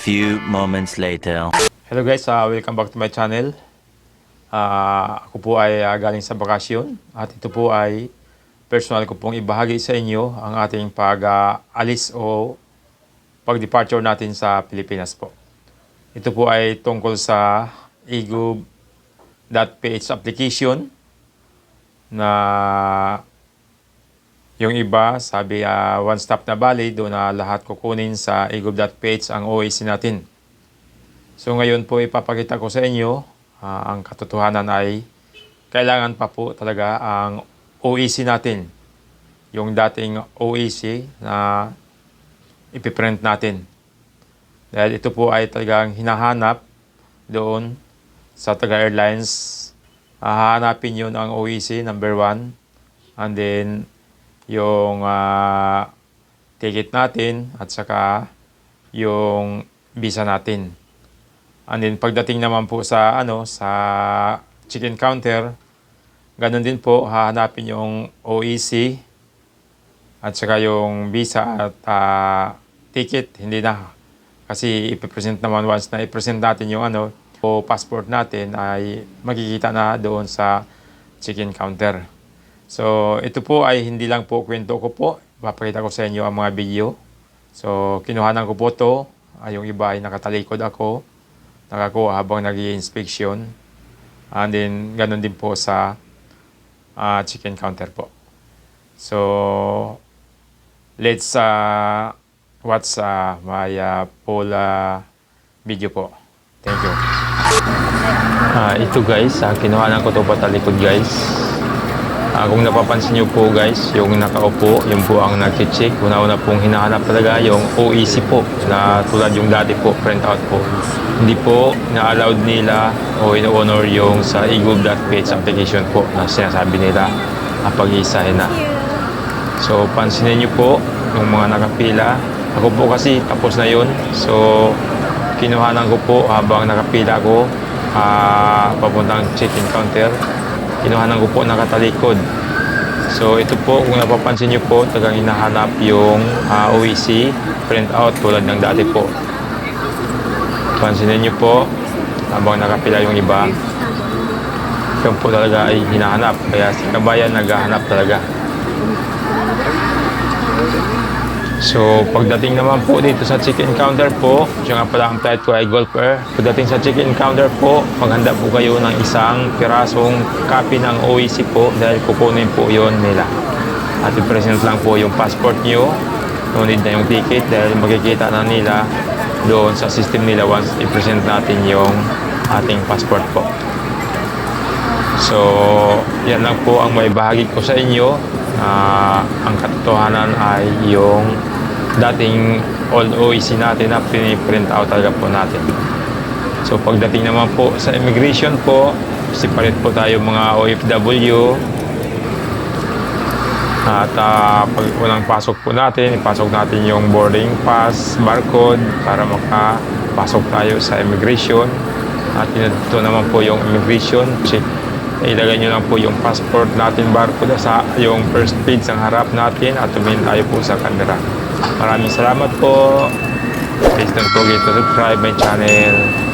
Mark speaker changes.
Speaker 1: few moments later.
Speaker 2: Hello guys, welcome back to my channel. Ako po ay galing sa bakasyon at ito po ay personal ko pong ibahagi sa inyo ang ating pag-alis o pag-departure natin sa Pilipinas po. Ito po ay tungkol sa egov.ph application na yung iba sabi one stop na bali, doon na lahat kukunin sa egov.ph ang OAC natin. So ngayon po ipapakita ko sa inyo ang katotohanan ay kailangan pa po talaga ang OEC natin. Yung dating OEC na ipiprint natin. Dahil ito po ay talagang hinahanap doon sa Taga Airlines. Hahanapin yun ang OEC number 1. And then yung ticket natin at saka yung visa natin. And then pagdating naman po sa sa check-in counter, ganun din po hahanapin yung OEC at saka yung visa at ticket. Hindi na kasi ipipresent naman once na i-present natin yung o passport natin ay makikita na doon sa check-in counter. So ito po ay hindi lang po kwento ko po, papakita ko sa inyo ang mga video. So kinuhanan ko po to, yung iba ay nakatalikod ako, nakakuha habang nag-i-inspection. And then, ganun din po sa chicken counter po. So, let's watch my full video po. Thank you. Ito guys, kinuhanan ko to patalikod guys. Kung napapansin nyo po guys, yung nakaupo, yung po ang nag-check. Una-una pong hinahanap talaga yung OEC po na tulad yung dati po, print out po. Hindi po na-allowed nila o in-honor yung sa egov.ph application po na sinasabi nila pag-iisahin na. So pansinin nyo po yung mga nakapila. Ako po kasi tapos na yun. So kinuhanan ko po habang nakapila ko papuntang check-in counter. Kinuhanan ko po nakatalikod. So ito po kung napapansin nyo po talagang hinahanap yung OEC print out tulad ng dati po. Pansinin nyo po habang nakapila yung iba, yung po talaga ay hinahanap. Kaya si kabayan naghahanap talaga. So pagdating naman po dito sa check-in counter po, siya nga pala ang flight ko ay Gulf Air. Pagdating sa check-in counter po, maghanda po kayo ng isang pirasong copy ng OEC po dahil kukunin po yon nila. At i-present lang po yung passport nyo, no need na yung ticket dahil makikita na nila doon sa system nila once i-present natin yung ating passport po. So yan lang po ang may bahagi ko sa inyo. Ang katotohanan ay yung dating old OEC natin na print out talaga po natin. So pagdating naman po sa immigration po, separate po tayo mga OFW. At pag unang pasok po natin, ipasok natin yung boarding pass, barcode para makapasok tayo sa immigration. At ito naman po yung immigration check. Ilagay nyo lang po yung passport natin, barcode sa yung first page ang harap natin at tumingin tayo po sa camera. Maraming salamat po. Please don't forget to subscribe my channel.